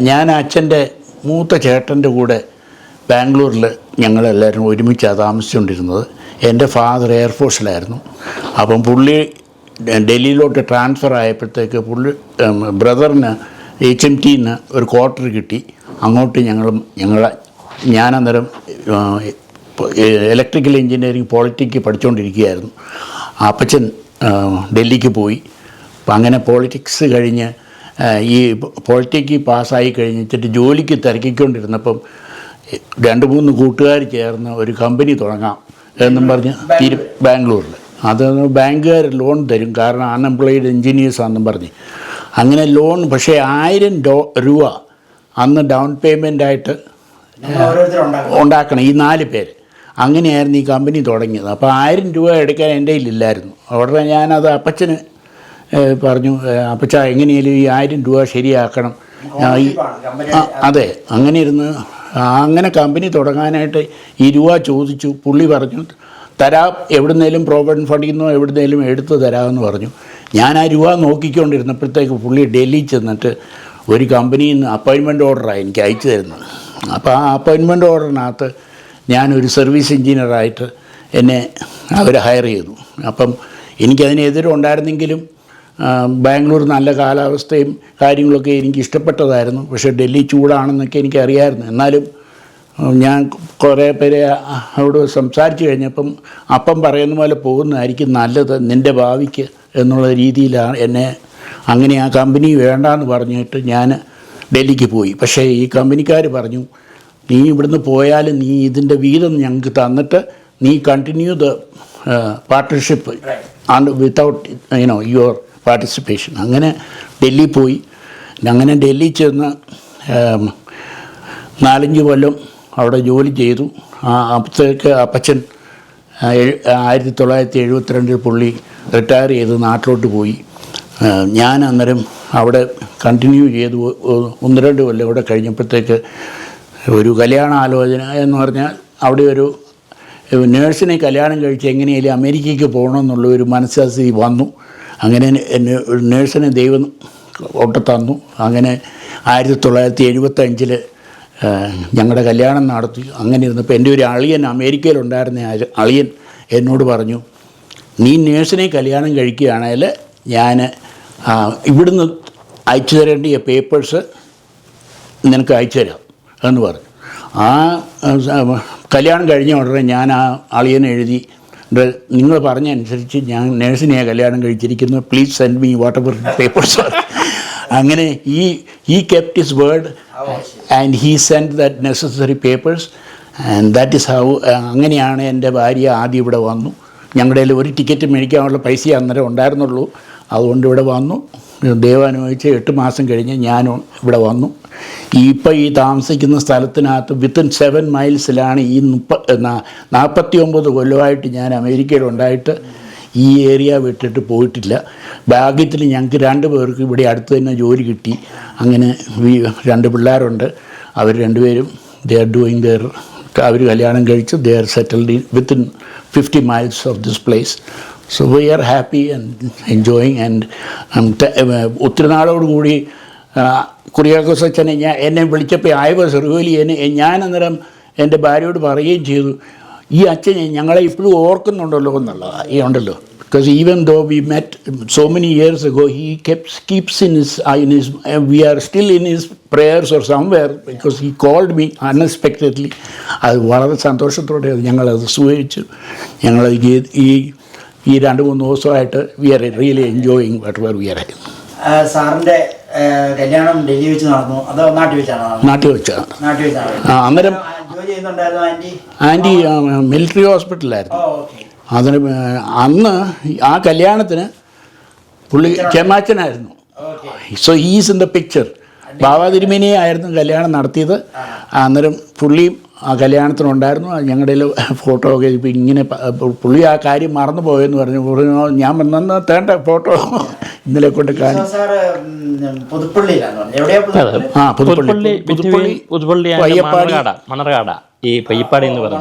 ഞാൻ അച്ഛൻ്റെ മൂത്ത ചേട്ടൻ്റെ കൂടെ ബാംഗ്ലൂരിൽ ഞങ്ങളെല്ലാവരും ഒരുമിച്ചാണ് താമസിച്ചുകൊണ്ടിരുന്നത്. എൻ്റെ ഫാദർ എയർഫോഴ്സിലായിരുന്നു. അപ്പം പുള്ളി ഡൽഹിയിലോട്ട് ട്രാൻസ്ഫർ ആയപ്പോഴത്തേക്ക് ബ്രദറിന് HMTന്ന് ഒരു ക്വാർട്ടർ കിട്ടി. അങ്ങോട്ട് ഞാനന്നേരം ഇലക്ട്രിക്കൽ എഞ്ചിനീയറിംഗ് പോളിറ്റിക്ക് പഠിച്ചുകൊണ്ടിരിക്കുകയായിരുന്നു. അപ്പച്ചൻ ഡൽഹിക്ക് പോയി. അപ്പം അങ്ങനെ പോളിറ്റിക്സ് കഴിഞ്ഞ് ഈ പോളിറ്റിക്ക് പാസ്സായി കഴിഞ്ഞിട്ട് ജോലിക്ക് തിരക്കിക്കൊണ്ടിരുന്നപ്പം 2-3 കൂട്ടുകാർ ചേർന്ന് ഒരു കമ്പനി തുടങ്ങാം എന്നും പറഞ്ഞ് ബാംഗ്ലൂരിൽ. അത് ബാങ്കുകാർ ലോൺ തരും, കാരണം അൺഎംപ്ലോയിഡ് എൻജിനീയേഴ്സാണെന്നും പറഞ്ഞ്. അങ്ങനെ ലോൺ, പക്ഷേ 1000 രൂപ അന്ന് ഡൗൺ പേയ്മെൻ്റായിട്ട് ഉണ്ടാക്കണം, ഈ 4 പേര്. അങ്ങനെയായിരുന്നു ഈ കമ്പനി തുടങ്ങിയത്. അപ്പോൾ 1000 രൂപ എടുക്കാൻ എൻ്റെ കയ്യിലില്ലായിരുന്നു. ഉടനെ ഞാനത് അപ്പച്ചന് പറഞ്ഞു, അപ്പച്ച എങ്ങനെയാലും ഈ 1000 രൂപ ശരിയാക്കണം. അതെ, അങ്ങനെ കമ്പനി തുടങ്ങാനായിട്ട് ഈ രൂപ ചോദിച്ചു. പുള്ളി പറഞ്ഞു തരാം, എവിടുന്നേലും പ്രോവിഡൻറ്റ് ഫണ്ടിൽ നിന്നോ എവിടുന്നേലും എടുത്ത് തരാമെന്ന് പറഞ്ഞു. ഞാൻ ആ രൂപ നോക്കിക്കൊണ്ടിരുന്നപ്പോഴത്തേക്ക് പുള്ളി ഡൽഹി ചെന്നിട്ട് ഒരു കമ്പനിയിൽ നിന്ന് അപ്പോയിൻമെൻറ്റ് ഓർഡറാണ് എനിക്ക് അയച്ചു തരുന്നത്. അപ്പോൾ ആ അപ്പോയിൻമെൻറ്റ് ഓർഡറിനകത്ത് ഞാനൊരു സർവീസ് എഞ്ചിനീയറായിട്ട് എന്നെ അവർ ഹയർ ചെയ്തു. അപ്പം എനിക്കതിനെതിരുണ്ടായിരുന്നെങ്കിലും ബാംഗ്ലൂർ നല്ല കാലാവസ്ഥയും കാര്യങ്ങളൊക്കെ എനിക്ക് ഇഷ്ടപ്പെട്ടതായിരുന്നു. പക്ഷേ ഡൽഹി ചൂടാണെന്നൊക്കെ എനിക്കറിയാമായിരുന്നു. എന്നാലും ഞാൻ കുറേ പേരെ അവിടെ സംസാരിച്ച് കഴിഞ്ഞപ്പം അപ്പം പറയുന്ന പോലെ പോകുന്നതായിരിക്കും നല്ലത് നിൻ്റെ ഭാവിക്ക് എന്നുള്ള രീതിയിലാണ് എന്നെ അങ്ങനെ ആ കമ്പനി വേണ്ടാന്ന് പറഞ്ഞിട്ട് ഞാൻ ഡൽഹിക്ക് പോയി. പക്ഷേ ഈ കമ്പനിക്കാർ പറഞ്ഞു, നീ ഇവിടുന്ന് പോയാലും നീ ഇതിൻ്റെ വീതം ഞങ്ങൾക്ക് തന്നിട്ട് നീ continue the partnership without your participation. അങ്ങനെ ഡൽഹി പോയി. അങ്ങനെ ഡൽഹി ചെന്ന് 4-5 കൊല്ലം അവിടെ ജോലി ചെയ്തു. അപ്പോഴത്തേക്ക് അപ്പച്ചൻ 1972 പുള്ളി റിട്ടയർ ചെയ്ത് നാട്ടിലോട്ട് പോയി. ഞാൻ അന്നേരം അവിടെ കണ്ടിന്യൂ ചെയ്തു. 1-2 കൊല്ലം ഇവിടെ കഴിഞ്ഞപ്പോഴത്തേക്ക് ഒരു കല്യാണ ആലോചന എന്ന് പറഞ്ഞാൽ അവിടെ ഒരു നേഴ്സിനെ കല്യാണം കഴിച്ച് എങ്ങനെയായാലും അമേരിക്കയ്ക്ക് പോകണമെന്നുള്ള ഒരു മനസ്സാക്ഷി വന്നു. അങ്ങനെ എന്നെ ഒരു നേഴ്സിനെ ദൈവം ഒട്ട് തന്നു. അങ്ങനെ 1975 ഞങ്ങളുടെ കല്യാണം നടത്തി. അങ്ങനെ ഇരുന്നപ്പോൾ എൻ്റെ ഒരു അളിയൻ അമേരിക്കയിലുണ്ടായിരുന്ന അളിയൻ എന്നോട് പറഞ്ഞു, നീ നേഴ്സിനെ കല്യാണം കഴിക്കുകയാണെങ്കിൽ ഞാൻ ഇവിടുന്ന് അയച്ചു തരേണ്ടിയ പേപ്പേഴ്സ് നിനക്ക് അയച്ചു തരാം എന്ന് പറഞ്ഞു. ആ കല്യാണം കഴിഞ്ഞ ഉടനെ ഞാൻ ആ അളിയനെ എഴുതി, നിങ്ങൾ പറഞ്ഞ അനുസരിച്ച് ഞാൻ നേഴ്സിനെയാണ് കല്യാണം കഴിച്ചിരിക്കുന്നത്, please send me whatever papers. അങ്ങനെ he kept his word and he sent that necessary papers and that is how അങ്ങനെയാണ് എൻ്റെ ഭാര്യ ആദ്യം ഇവിടെ വന്നു. ഞങ്ങളുടെ കയ്യിൽ ഒരു ടിക്കറ്റ് മേടിക്കാനുള്ള പൈസ അന്നേരം ഉണ്ടായിരുന്നുള്ളൂ. അതുകൊണ്ട് ഇവിടെ വന്നു. ദൈവാനുഭവിച്ച് 8 മാസം കഴിഞ്ഞ് ഞാനും ഇവിടെ വന്നു. ഇപ്പോൾ ഈ താമസിക്കുന്ന സ്ഥലത്തിനകത്ത് വിത്തിൻ 7 മൈൽസിലാണ് ഈ 49 കൊല്ലമായിട്ട് ഞാൻ അമേരിക്കയിലുണ്ടായിട്ട് ഈ ഏരിയ വിട്ടിട്ട് പോയിട്ടില്ല. ഭാഗ്യത്തിൽ ഞങ്ങൾക്ക് 2 പേർക്ക് ഇവിടെ അടുത്ത് തന്നെ ജോലി കിട്ടി. അങ്ങനെ 2 പിള്ളേരുണ്ട്. അവർ 2 പേരും ദേ ആർ ഡൂയിങ് ദെയർ, അവർ കല്യാണം കഴിച്ച് they are settled within 50 miles of this place. So we are happy and enjoying. And ഒത്തിരി നാളോടുകൂടി കുര്യാക്കോസ് അച്ഛനെ എന്നെ വിളിച്ചപ്പോൾ ഞാൻ അന്നേരം എൻ്റെ ഭാര്യയോട് പറയുകയും ചെയ്തു, ഈ അച്ഛൻ ഞങ്ങളെ ഇപ്പോഴും ഓർക്കുന്നുണ്ടല്ലോ എന്നുള്ളത്. ഈ ഉണ്ടല്ലോ, because even though we met so many years ago, he keeps in his we are still in his prayers or somewhere, because he called me unexpectedly. അത് വളരെ സന്തോഷത്തോടെ ഞങ്ങളത് സ്വീകരിച്ചു. ഞങ്ങൾ ഈ 2-3 ദിവസമായിട്ട് we are really enjoying whatever we are. സാറിൻ്റെ കല്യാണം ഡൽഹി വെച്ച് നടന്നു, അതോ നാട്ടിൽ വെച്ചാണോ? നാട്ടിൽ വെച്ചാണ്. അന്നേരം ആൻറ്റി മിലിറ്ററി ഹോസ്പിറ്റലായിരുന്നു. അതിന് അന്ന് ആ കല്യാണത്തിന് പുള്ളി ചെമ്മാച്ചനായിരുന്നു. So is in the picture. Baba Thirumeni ആയിരുന്നു കല്യാണം നടത്തിയത്. അന്നേരം പുള്ളിയും ആ കല്യാണത്തിനുണ്ടായിരുന്നു. ഞങ്ങളുടെ ഫോട്ടോ ഒക്കെ ഇപ്പം ഇങ്ങനെ പുള്ളി ആ കാര്യം മറന്നു പോയെന്ന് പറഞ്ഞു. ഞാൻ വന്ന തേണ്ട ഫോട്ടോ ഇന്നലെ കൊണ്ട് പുതുപ്പള്ളി മണർകാട ഈ പയ്യപ്പാടി എന്ന് പറഞ്ഞു.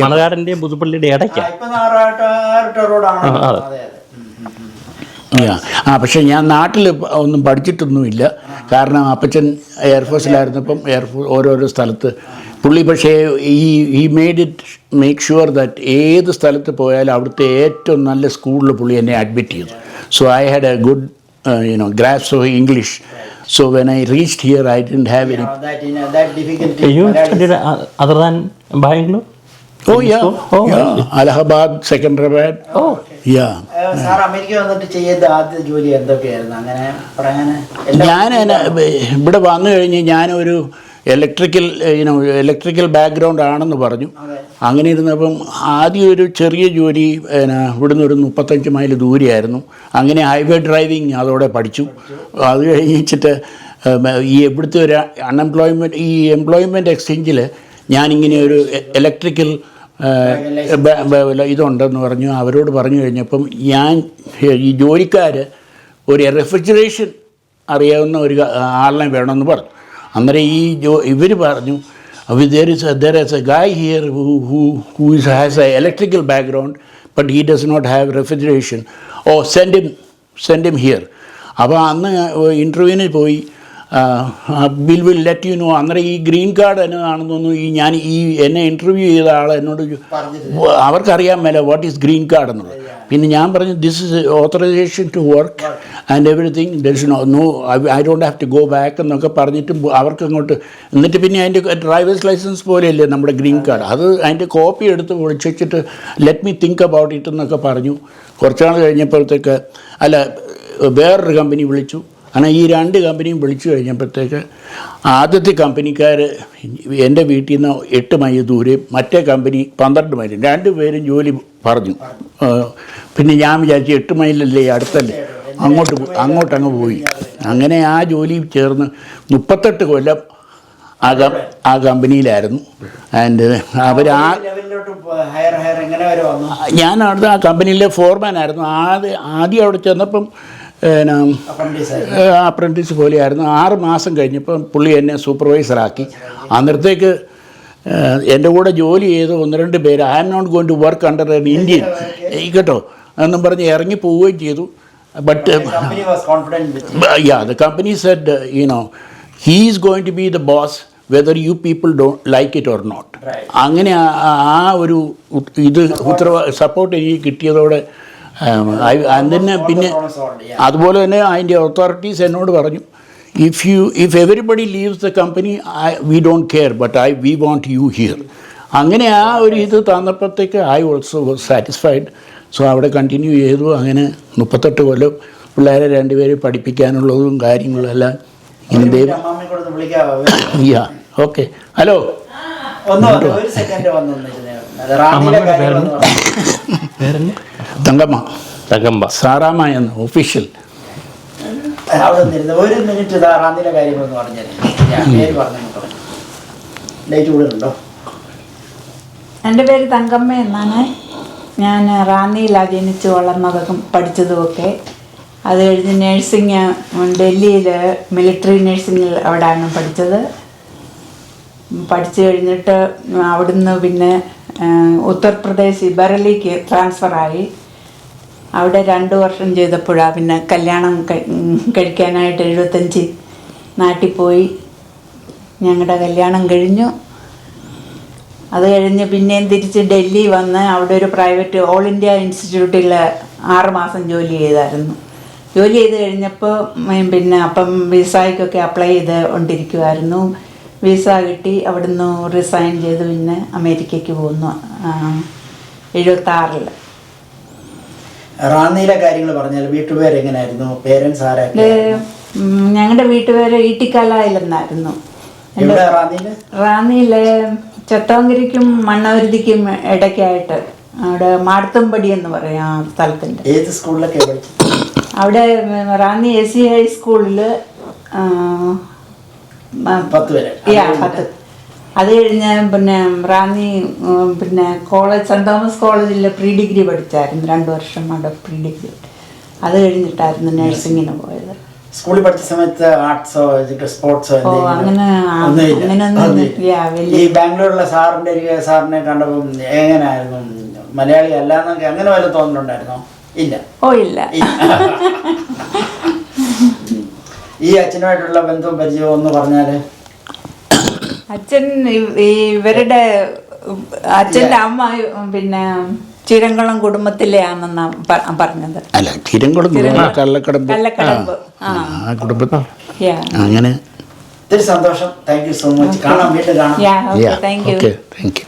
മണർകാടിന്റെ പുതുപ്പള്ളിയുടെ ഇടയ്ക്കാണ്. പക്ഷേ ഞാൻ നാട്ടിൽ ഒന്നും പഠിച്ചിട്ടൊന്നുമില്ല. കാരണം അപ്പച്ചൻ എയർഫോഴ്സിലായിരുന്നപ്പം ഓരോരോ സ്ഥലത്ത് പുള്ളി പക്ഷേ ഈ മേക്ക് ഷുവർ ദാറ്റ് ഏത് സ്ഥലത്ത് പോയാലും അവിടുത്തെ ഏറ്റവും നല്ല സ്കൂളിൽ പുള്ളി എന്നെ അഡ്മിറ്റ് ചെയ്തു. So I had A good grasp of English. So when I reached here, I didn't have any. That difficulty. You studied other than Bangalore? Oh yeah, Oh, yeah. Allahabad, Secunderabad. Oh. Yeah. Sir America വന്നിട്ട് ചെയ്ത ആദ്യ ജോലി എന്തൊക്കെയായിരുന്നു? അങ്ങനെ പറയാൻ ഞാൻ ഇവിടെ വന്നു കഴിഞ്ഞ് ഞാനൊരു ഇലക്ട്രിക്കൽ ബാക്ക്ഗ്രൗണ്ട് ആണെന്ന് പറഞ്ഞു. അങ്ങനെ ഇരുന്നപ്പം ആദ്യം ഒരു ചെറിയ ജോലി ഇവിടുന്ന് ഒരു 35 മൈൽ ദൂരെയായിരുന്നു. അങ്ങനെ ഹൈവേ ഡ്രൈവിങ് അതോടെ പഠിച്ചു. അത് കഴിഞ്ഞിട്ട് ഇവിടുത്തെ ഒരു എംപ്ലോയ്മെൻറ്റ് എക്സ്ചേഞ്ചിൽ ഞാനിങ്ങനെ ഒരു ഇലക്ട്രിക്കൽ ഇതുണ്ടെന്ന് പറഞ്ഞു. അവരോട് പറഞ്ഞു കഴിഞ്ഞപ്പം ഈ ജോലിക്കാർ ഒരു റെഫ്രിജറേഷൻ അറിയാവുന്ന ഒരു ആളിനെ വേണമെന്ന് പറഞ്ഞു. അന്നേരം ഇവർ പറഞ്ഞു, there is a guy here who has an electrical background but he does not have refrigeration. Oh, send him here. അപ്പോൾ അന്ന് ഇൻ്റർവ്യൂവിന് പോയി. Will let you know. അന്നേരം ഈ ഗ്രീൻ കാർഡ് എന്നതാണെന്ന് തോന്നുന്നു. എന്നെ ഇൻ്റർവ്യൂ ചെയ്ത ആൾ എന്നോട് അവർക്കറിയാൻ മേല വാട്ട് ഈസ് ഗ്രീൻ കാർഡ് എന്നുള്ളത്. പിന്നെ ഞാൻ പറഞ്ഞു, this is authorisation to work and everything, there is no I don't have to go back എന്നൊക്കെ പറഞ്ഞിട്ട് അവർക്ക് അങ്ങോട്ട്. എന്നിട്ട് പിന്നെ അതിൻ്റെ ഡ്രൈവേഴ്സ് ലൈസൻസ് പോലെയല്ലേ നമ്മുടെ ഗ്രീൻ കാർഡ്, അത് അതിൻ്റെ കോപ്പി എടുത്ത് വിളിച്ചിട്ട് let me think about it എന്നൊക്കെ പറഞ്ഞു. കുറച്ചാൾ കഴിഞ്ഞപ്പോഴത്തേക്ക് വേറൊരു കമ്പനി വിളിച്ചു. അങ്ങനെ ഈ 2 കമ്പനിയും വിളിച്ചു കഴിഞ്ഞപ്പോഴത്തേക്ക് ആദ്യത്തെ കമ്പനിക്കാർ എൻ്റെ വീട്ടിൽ നിന്ന് 8 മൈൽ ദൂരെയും മറ്റേ കമ്പനി 12 മൈലും, 2 പേരും ജോലി പറഞ്ഞു. പിന്നെ ഞാൻ വിചാരിച്ചു 8 മൈലല്ലേ അടുത്തല്ലേ, അങ്ങോട്ടങ്ങ് പോയി. അങ്ങനെ ആ ജോലി ചേർന്ന് 38 കൊല്ലം ആ കമ്പനിയിലായിരുന്നു. ആൻഡ് അവർ ഞാൻ അവിടുത്തെ ആ കമ്പനിയിലെ ഫോർമാൻ ആയിരുന്നു. ആദ്യം അവിടെ ചെന്നപ്പം അപ്രൻറ്റീസ് പോലെയായിരുന്നു. 6 മാസം കഴിഞ്ഞപ്പം പുള്ളി എന്നെ സൂപ്പർവൈസറാക്കി. അന്നേരത്തേക്ക് എൻ്റെ കൂടെ ജോലി ചെയ്ത് 1-2 പേര് I am not going to work under an Indian കേട്ടോ എന്നും പറഞ്ഞ് ഇറങ്ങി പോവുകയും ചെയ്തു. But the company said, he is going to be the boss whether you people don't like it or not. അങ്ങനെ ആ ഒരു സപ്പോർട്ട് എനിക്ക് കിട്ടിയതോടെ പിന്നെ അതുപോലെ തന്നെ അതിൻ്റെ അതോറിറ്റീസ് എന്നോട് പറഞ്ഞു, if everybody leaves the company we don't care but we want you here. അങ്ങനെ ആ ഒരു ഇത് തന്നപ്പോഴത്തേക്ക് I also was satisfied. So അവിടെ കണ്ടിന്യൂ ചെയ്തു. അങ്ങനെ 38 കൊല്ലം പിള്ളേരെ 2 പേരെ പഠിപ്പിക്കാനുള്ളതും കാര്യങ്ങളും എല്ലാം ഇങ്ങനെ. Yeah okay. Hello, Thankamma Saramma എന്ന ഒഫീഷ്യൽ. ഒരു മിനിറ്റ് റാന്നിയിലെ കാര്യങ്ങളൊന്ന് പറഞ്ഞാൽ. എൻ്റെ പേര് തങ്കമ്മ എന്നാണ്. ഞാൻ റാന്നിയിലാണ് ജനിച്ച് വളർന്നതും പഠിച്ചതുമൊക്കെ. അത് കഴിഞ്ഞ് നേഴ്സിങ് ഡൽഹിയിൽ മിലിറ്ററി നേഴ്സിങ്ങിൽ അവിടെയാണ് പഠിച്ചത്. പഠിച്ചു കഴിഞ്ഞിട്ട് അവിടുന്ന് പിന്നെ ഉത്തർപ്രദേശ് ബറലിക്ക് ട്രാൻസ്ഫറായി. അവിടെ 2 വർഷം ചെയ്തപ്പോഴാണ് പിന്നെ കല്യാണം കഴിക്കാനായിട്ട് 75 നാട്ടിൽ പോയി. ഞങ്ങളുടെ കല്യാണം കഴിഞ്ഞു. അത് കഴിഞ്ഞ് പിന്നെയും തിരിച്ച് ഡൽഹി വന്ന് അവിടെ ഒരു പ്രൈവറ്റ് ഓൾ ഇന്ത്യ ഇൻസ്റ്റിറ്റ്യൂട്ടിൽ 6 മാസം ജോലി ചെയ്തായിരുന്നു. ജോലി ചെയ്ത് കഴിഞ്ഞപ്പോൾ പിന്നെ അപ്പം വിസയ്ക്കൊക്കെ അപ്ലൈ ചെയ്ത് കൊണ്ടിരിക്കുമായിരുന്നു. വിസ കിട്ടി. അവിടുന്ന് റിസൈൻ ചെയ്ത് പിന്നെ അമേരിക്കയ്ക്ക് പോന്നു 76. റാന്നിയിലെ കാര്യങ്ങൾ പറഞ്ഞാൽ വീട്ടുപേര് എങ്ങനെയായിരുന്നു? പേരൻസ് ആരൊക്കെ? ഞങ്ങളുടെ വീട്ടുപേര് ഈട്ടിക്കാലായിലെന്നായിരുന്നു. റാന്നിയിലെ ചത്തോങ്കരിക്കും മണ്ണാവരുതിക്കും ഇടയ്ക്കായിട്ട് അവിടെ മാടത്തുംപടി എന്ന് പറയാം ആ സ്ഥലത്തിൻ്റെ. ഏത് സ്കൂളിലൊക്കെ പഠിച്ചു? അവിടെ റാന്നി SC ഹൈസ്കൂളിൽ 10 വരെ. 10. അത് കഴിഞ്ഞ് പിന്നെ റാന്നി പിന്നെ കോളേജ് സെൻറ് തോമസ് കോളേജിൽ പ്രീ ഡിഗ്രി പഠിച്ചായിരുന്നു. 2 വർഷം അവിടെ പ്രീ ഡിഗ്രി. അത് കഴിഞ്ഞിട്ടായിരുന്നു നഴ്സിങ്ങിന് പോയത്. സ്കൂളിൽ പഠിച്ച സമയത്ത് ആർട്സോ സ്പോർട്സോ അങ്ങനെയൊന്നും. ഈ ബാംഗ്ലൂരിലെ സാറിനെ കണ്ടപ്പോൾ എങ്ങനെയായിരുന്നു? മലയാളി അല്ലാന്നൊക്കെ അങ്ങനെ വല്ല തോന്നലുണ്ടായിരുന്നോ? ഇല്ല. ഇല്ല. ഈ അച്ഛനുമായിട്ടുള്ള ബന്ധവും പരിചയവും ഒന്ന് പറഞ്ഞാല്. അച്ഛൻ ഇവരുടെ അച്ഛൻ്റെ അമ്മ പിന്നെ ചീരംകുളം കുടുംബത്തിലെയാണെന്നാ പറഞ്ഞത്. അല്ല, ചീരംകുളം കള്ളക്കടമ്പ് കള്ളക്കടമ്പ്. ആ കുടുംബത്തിൽ Yeah. അങ്ങനെ. ഒത്തിരി സന്തോഷം. Thank you so much. കാണാം, വീണ്ടും കാണാം. Yeah, okay, thank you. Okay, thank you.